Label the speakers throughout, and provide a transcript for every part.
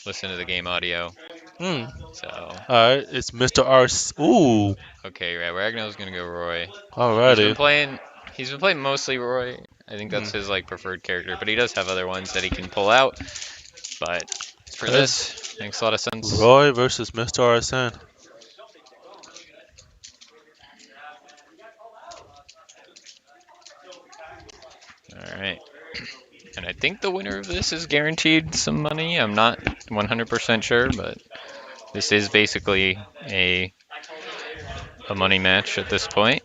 Speaker 1: listen to the game audio.
Speaker 2: Hmm.
Speaker 1: So,
Speaker 2: Alright, it's Mr. R. Ooh.
Speaker 1: okay, yeah, Ragnell's gonna go Roy. He's been
Speaker 2: Alrighty.
Speaker 1: playing. He's been playing mostly Roy. I think
Speaker 2: Hmm.
Speaker 1: that's his like preferred character, but he does have other ones that he can pull out. But for
Speaker 2: Okay.
Speaker 1: this, makes a lot of sense.
Speaker 2: Roy versus Mr. Arsene.
Speaker 1: All right. And I think the winner of this is guaranteed some money. I'm not 100% sure, but this is basically a money match at this point.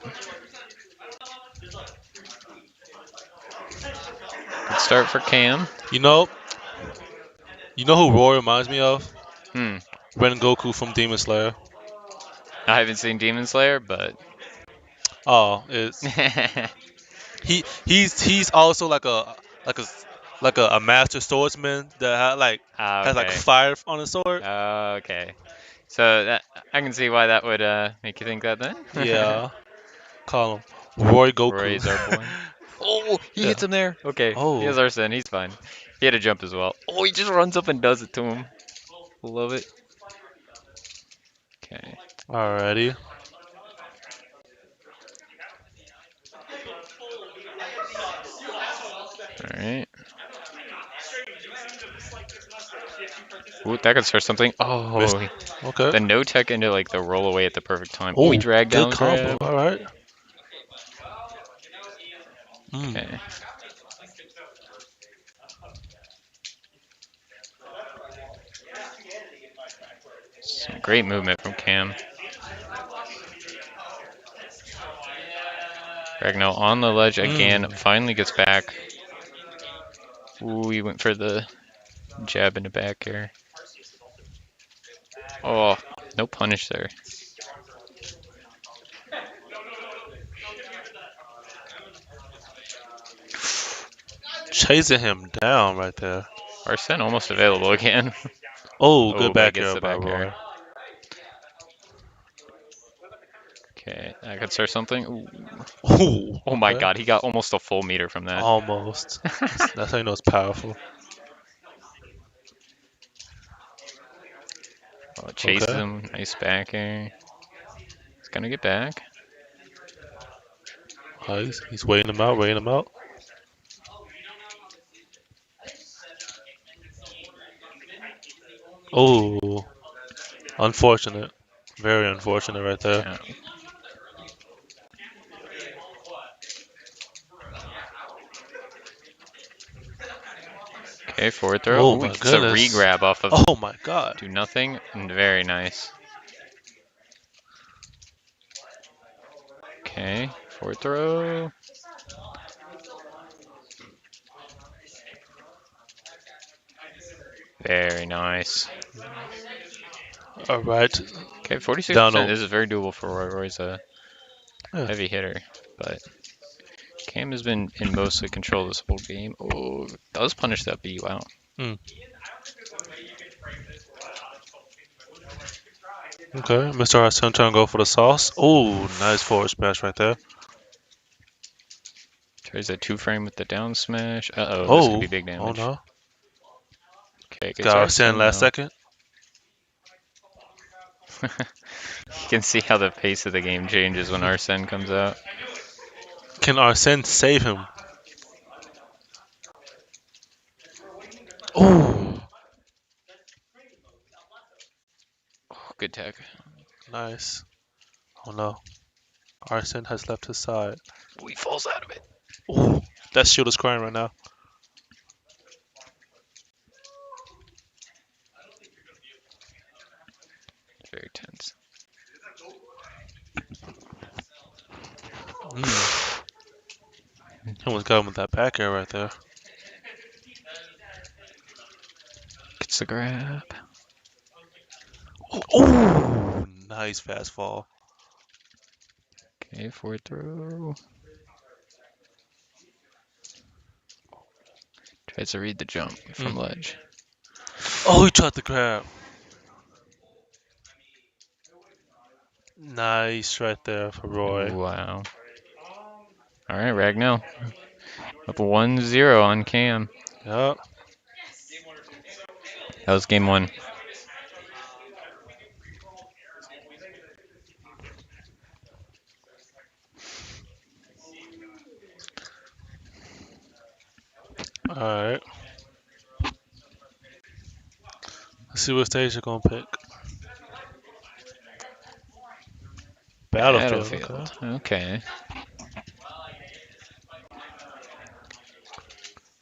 Speaker 1: Good start for Cam.
Speaker 2: You know, you know who Roy reminds me of?
Speaker 1: Hmm.
Speaker 2: Ren Goku from Demon Slayer.
Speaker 1: I haven't seen Demon Slayer, but
Speaker 2: Oh, it's he's also like a a master swordsman that has like
Speaker 1: okay.
Speaker 2: fire on his sword.
Speaker 1: Okay. So that I can see why that would make you think that then.
Speaker 2: Yeah, call him Roy
Speaker 1: Roy
Speaker 2: Goku.
Speaker 1: is our boy. Oh, he
Speaker 2: Yeah.
Speaker 1: hits him there. Okay, he
Speaker 2: Oh,
Speaker 1: has Arsene. He's fine. He had to jump as well. Oh, he just runs up and does it to him. Love it. Okay.
Speaker 2: alrighty.
Speaker 1: All right. Ooh, that could start something.
Speaker 2: Missed.
Speaker 1: Oh,
Speaker 2: Okay.
Speaker 1: the no tech into like the roll away at the perfect time. Oh, he
Speaker 2: Oh,
Speaker 1: dragged
Speaker 2: good
Speaker 1: down
Speaker 2: combo.
Speaker 1: grab.
Speaker 2: All right. Mm.
Speaker 1: Okay. Some great movement from Cam. RAGNELL on the ledge again.
Speaker 2: Mm.
Speaker 1: Finally gets back. Ooh, he went for the jab in the back here. Oh, no punish there.
Speaker 2: Chasing him down right there.
Speaker 1: Arsene almost available again.
Speaker 2: Oh,
Speaker 1: Oh,
Speaker 2: good
Speaker 1: but he
Speaker 2: back
Speaker 1: gets
Speaker 2: air
Speaker 1: the
Speaker 2: by
Speaker 1: back
Speaker 2: Roy.
Speaker 1: air. Okay, that could start something. Ooh.
Speaker 2: Oh,
Speaker 1: Oh my
Speaker 2: okay.
Speaker 1: god, he got almost a full meter from that.
Speaker 2: Almost. That's how you know it's powerful.
Speaker 1: Oh, chases
Speaker 2: Okay.
Speaker 1: him. Nice back air. He's gonna get back.
Speaker 2: He's waiting him out, waiting him out. Oh, unfortunate. Very unfortunate right there.
Speaker 1: Yeah. Okay, forward throw.
Speaker 2: Oh
Speaker 1: Oh, he
Speaker 2: my
Speaker 1: gets a
Speaker 2: goodness.
Speaker 1: re-grab off of
Speaker 2: Oh my god.
Speaker 1: do nothing. And very nice. Okay, forward throw. Very nice.
Speaker 2: All right.
Speaker 1: Okay,
Speaker 2: Down
Speaker 1: 46%.
Speaker 2: to
Speaker 1: This is very doable for Roy. Roy's a
Speaker 2: yeah.
Speaker 1: heavy hitter, but Cam has been in mostly control this whole game. Oh, does punish that B. Wow.
Speaker 2: Mm. Okay, Mr. Arsene trying to go for the sauce. Oh, nice forward smash right there.
Speaker 1: Tries a two frame with the down smash. Uh-oh, this could
Speaker 2: Oh,
Speaker 1: be big
Speaker 2: oh
Speaker 1: damage.
Speaker 2: no.
Speaker 1: Okay, gets
Speaker 2: Got Arsene
Speaker 1: Arsene
Speaker 2: last
Speaker 1: though.
Speaker 2: second.
Speaker 1: You can see how the pace of the game changes when Arsene comes out.
Speaker 2: Can Arsene save him? Oh,
Speaker 1: Oh, good tech.
Speaker 2: nice. Oh no. Arsene has left his side.
Speaker 1: Oh, he falls out of it.
Speaker 2: Oh, that shield is crying right now.
Speaker 1: Very tense.
Speaker 2: Mm. Almost got him with that back air right there.
Speaker 1: Gets the grab.
Speaker 2: Oh, nice fast fall.
Speaker 1: Okay, forward throw. Tries to read the jump from
Speaker 2: Mm.
Speaker 1: ledge.
Speaker 2: Oh, he tried to grab. Nice right there for Roy.
Speaker 1: Wow. All right, RAGNELL. Up 1-0 on Cam.
Speaker 2: Yep.
Speaker 1: That was game one.
Speaker 2: Alright. Let's see what stage you're gonna pick. Battlefield, okay.
Speaker 1: Battlefield. Okay.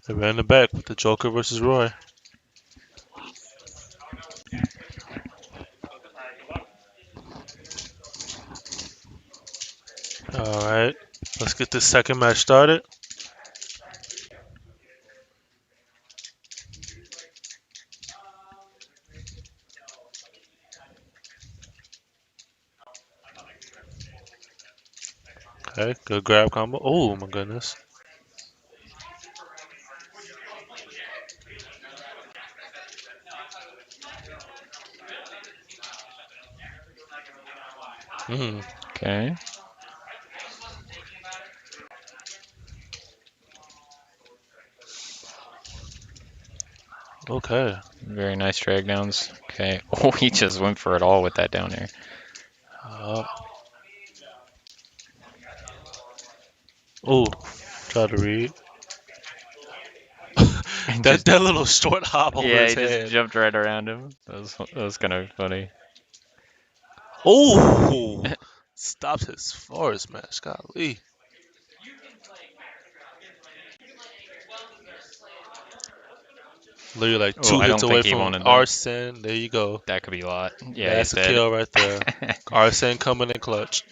Speaker 2: They ran it back with the Joker versus Roy. Alright. Let's get this second match started. Okay, good grab combo. Oh my goodness. Mm,
Speaker 1: Okay.
Speaker 2: okay.
Speaker 1: Very nice drag downs. Okay. Oh, he just went for it all with that down air.
Speaker 2: Oh, try to read.
Speaker 1: And
Speaker 2: that
Speaker 1: just
Speaker 2: little short hop over
Speaker 1: yeah,
Speaker 2: his
Speaker 1: he just
Speaker 2: head.
Speaker 1: jumped right around him. That was kind of funny.
Speaker 2: Oh, stopped his forest match. Golly. Literally like
Speaker 1: Oh,
Speaker 2: two
Speaker 1: I
Speaker 2: hits
Speaker 1: don't
Speaker 2: away
Speaker 1: think he
Speaker 2: from
Speaker 1: wanted that.
Speaker 2: Arsene. There you go.
Speaker 1: That could be a lot. Yeah, he's
Speaker 2: That's a
Speaker 1: dead.
Speaker 2: kill right there. Arsene coming in clutch.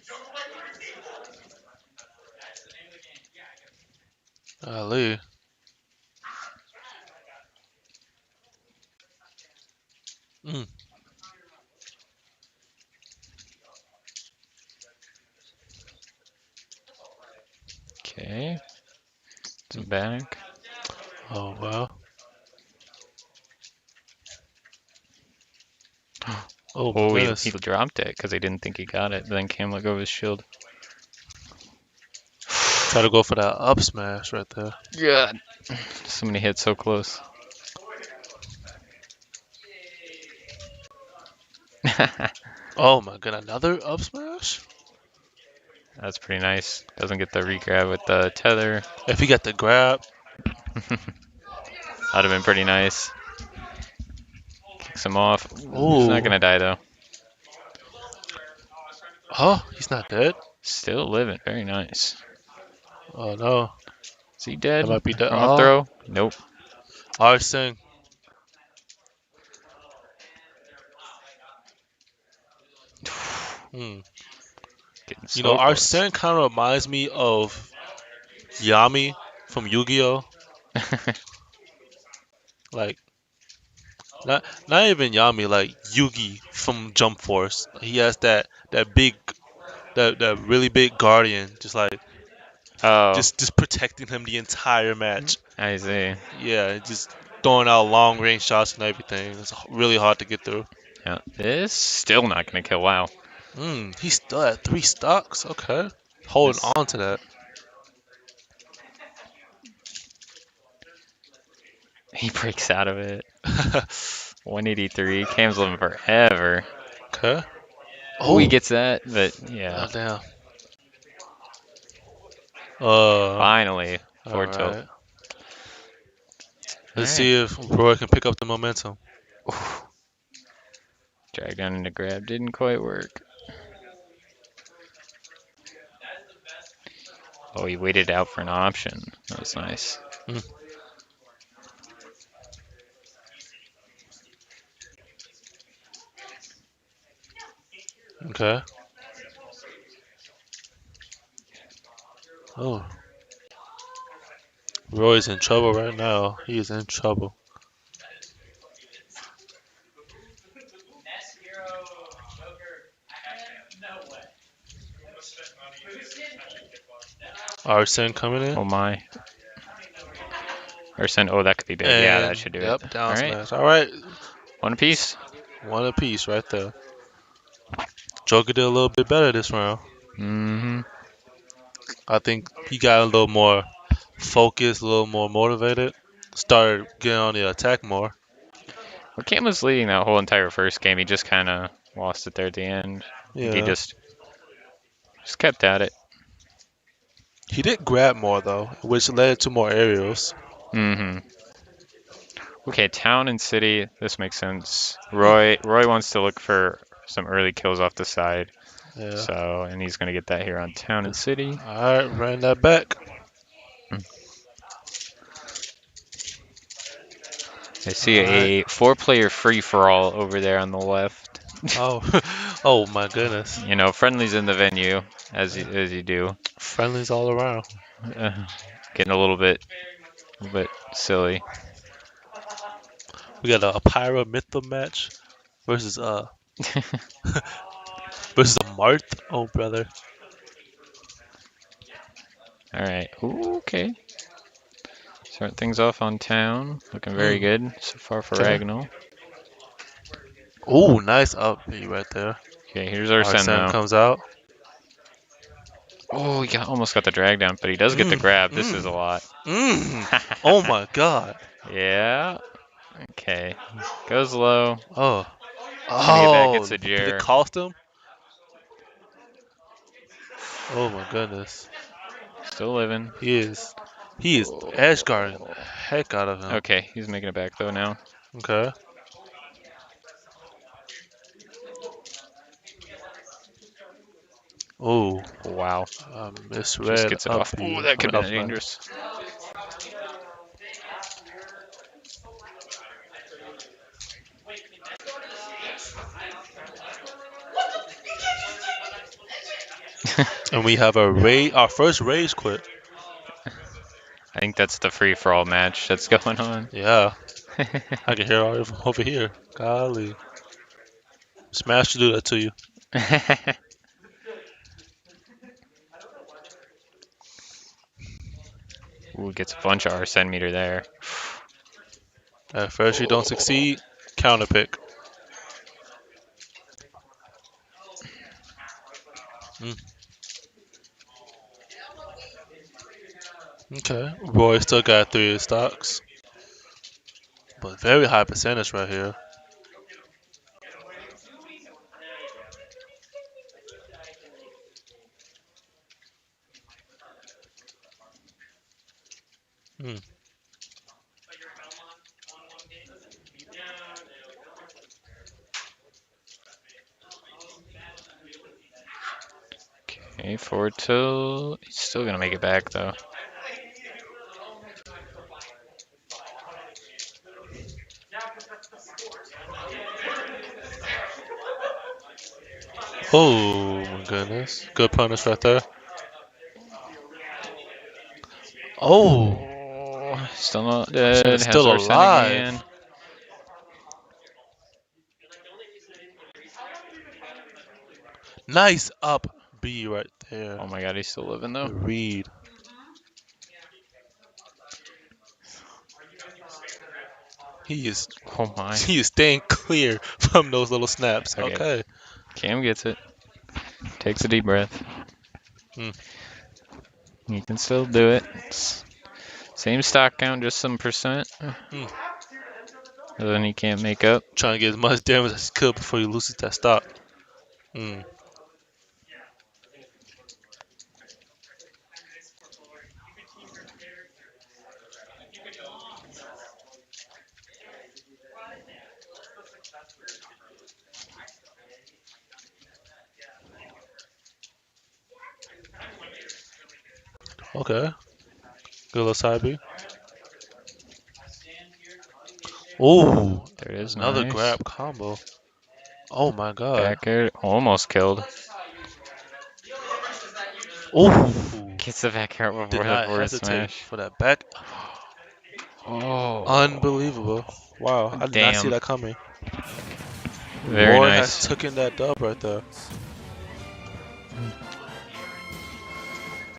Speaker 2: Golly. Mm,
Speaker 1: Okay. It's
Speaker 2: mm.
Speaker 1: back.
Speaker 2: Oh, wow. Oh my
Speaker 1: Oh, he
Speaker 2: goodness.
Speaker 1: dropped it because he didn't think he got it. But then Cam let go of his shield.
Speaker 2: Try to go for that up smash right there.
Speaker 1: Yeah. So many hits so close.
Speaker 2: Oh my god, another up smash?
Speaker 1: That's pretty nice. Doesn't get the regrab with the tether.
Speaker 2: If he got the grab.
Speaker 1: That'd have been pretty nice. Kicks him off. He's not
Speaker 2: Oh.
Speaker 1: gonna die though.
Speaker 2: Oh, he's not dead?
Speaker 1: Still living. Very nice.
Speaker 2: Oh no.
Speaker 1: Is he dead
Speaker 2: That might be dead.
Speaker 1: from up
Speaker 2: Oh.
Speaker 1: throw? Nope.
Speaker 2: Arsene. Hmm.
Speaker 1: Getting
Speaker 2: You know,
Speaker 1: so close.
Speaker 2: Arsene kind of reminds me of Yami from Yu-Gi-Oh. Like, not even Yami, like Yugi from Jump Force. He has that really big guardian, just like
Speaker 1: Oh,
Speaker 2: just protecting him the entire match.
Speaker 1: I see.
Speaker 2: Yeah, just throwing out long range shots and everything. It's really hard to get through.
Speaker 1: Yeah, this still not gonna kill. Wow.
Speaker 2: He's still at 3 stocks. Okay, holding
Speaker 1: This
Speaker 2: on to that.
Speaker 1: he breaks out of it. 183. Cam's living forever.
Speaker 2: Okay.
Speaker 1: Oh, he
Speaker 2: Oh,
Speaker 1: gets that, but yeah.
Speaker 2: oh damn.
Speaker 1: Finally,
Speaker 2: All
Speaker 1: forward tilt.
Speaker 2: right.
Speaker 1: All
Speaker 2: Let's
Speaker 1: right.
Speaker 2: see if Roy can pick up the momentum.
Speaker 1: Drag down into grab didn't quite work. Oh, he waited out for an option. That was nice.
Speaker 2: Mm, okay. Oh, Roy's in trouble right now. He is in trouble. Arsene coming in.
Speaker 1: Oh my. Or send. Oh, that could be big. Yeah, that
Speaker 2: And,
Speaker 1: should do it.
Speaker 2: yep,
Speaker 1: All
Speaker 2: down
Speaker 1: right.
Speaker 2: smash. All right.
Speaker 1: One apiece.
Speaker 2: One apiece right there. Joker did a little bit better this round.
Speaker 1: Mm-hmm.
Speaker 2: I think he got a little more focused, a little more motivated. Started getting on the attack more.
Speaker 1: Well, Cam was leading that whole entire first game. He just kind of lost it there at the end. I think he
Speaker 2: Yeah.
Speaker 1: just kept at it.
Speaker 2: He did grab more though, which led to more aerials.
Speaker 1: Mm-hmm. Okay, town and city. This makes sense.
Speaker 2: Mm,
Speaker 1: Roy wants to look for some early kills off the side.
Speaker 2: yeah.
Speaker 1: So, and he's gonna get that here on town and city.
Speaker 2: Alright, ran that back.
Speaker 1: I see
Speaker 2: Alright.
Speaker 1: a 4-player free for all over there on the left.
Speaker 2: Oh, oh my goodness.
Speaker 1: You know, friendlies in the venue as you do.
Speaker 2: Friendlies all around.
Speaker 1: Uh, Getting a little bit silly.
Speaker 2: We got a Pyra Mytho match versus versus a Marth. Oh brother.
Speaker 1: All right. Ooh, okay. Start things off on town. Looking very
Speaker 2: Mm,
Speaker 1: good so far for
Speaker 2: okay.
Speaker 1: RAGNELL.
Speaker 2: Oh, nice up B right there.
Speaker 1: Okay, here's our send
Speaker 2: Arsene
Speaker 1: though.
Speaker 2: comes out.
Speaker 1: Oh, almost got the drag down, but he does get the
Speaker 2: Mm,
Speaker 1: grab. This is a
Speaker 2: mm,
Speaker 1: lot.
Speaker 2: oh my god.
Speaker 1: Yeah. Okay. Goes low.
Speaker 2: Oh.
Speaker 1: Gonna get back.
Speaker 2: Oh,
Speaker 1: Gets a
Speaker 2: did it
Speaker 1: Jer.
Speaker 2: cost him? Oh my goodness.
Speaker 1: Still living.
Speaker 2: He is edge guarding the
Speaker 1: Oh.
Speaker 2: heck out of him.
Speaker 1: Okay, he's making it back though now.
Speaker 2: Okay. Oh,
Speaker 1: Wow. Just
Speaker 2: misread
Speaker 1: gets it
Speaker 2: up
Speaker 1: off. Oh,
Speaker 2: B.
Speaker 1: that
Speaker 2: I
Speaker 1: could
Speaker 2: mean
Speaker 1: have been
Speaker 2: up
Speaker 1: dangerous.
Speaker 2: And we have our first rage quit.
Speaker 1: I think that's the free for all match that's going on.
Speaker 2: Yeah, I can hear all from over here. Golly, Smash to do that to you.
Speaker 1: Ooh, gets a bunch of Arsene meter there.
Speaker 2: At first you don't
Speaker 1: Oh.
Speaker 2: succeed, counter pick. Mm. Okay, Roy still got 3 of his stocks, but very high percentage right here. Mm.
Speaker 1: Okay, forward tilt. He's still gonna make it back though.
Speaker 2: Oh my goodness, good punish right there. Oh,
Speaker 1: Oh, still not
Speaker 2: Arsene is
Speaker 1: dead. Has
Speaker 2: still
Speaker 1: Arsene again.
Speaker 2: alive. Nice up B right there.
Speaker 1: Oh my god, he's still living though.
Speaker 2: The read. He is
Speaker 1: Oh my.
Speaker 2: he is staying clear from those little snaps.
Speaker 1: Okay,
Speaker 2: Okay.
Speaker 1: Cam gets it. Takes a deep breath.
Speaker 2: Hmm.
Speaker 1: You can still do it. Same stock count, just some percent.
Speaker 2: Hmm.
Speaker 1: And then he can't make up.
Speaker 2: Trying to get as much damage as he could before he loses that stock. Hmm. Okay. Good little side B. Ooh,
Speaker 1: There it is,
Speaker 2: another
Speaker 1: nice.
Speaker 2: grab combo. Oh my god.
Speaker 1: Back air, almost killed.
Speaker 2: Ooh.
Speaker 1: Gets the back air
Speaker 2: Did
Speaker 1: before the
Speaker 2: not
Speaker 1: forward
Speaker 2: hesitate
Speaker 1: smash.
Speaker 2: for that back.
Speaker 1: Oh,
Speaker 2: Unbelievable. Wow, I did not see
Speaker 1: damn.
Speaker 2: that coming.
Speaker 1: Very
Speaker 2: Roy has
Speaker 1: nice.
Speaker 2: taken that dub right there.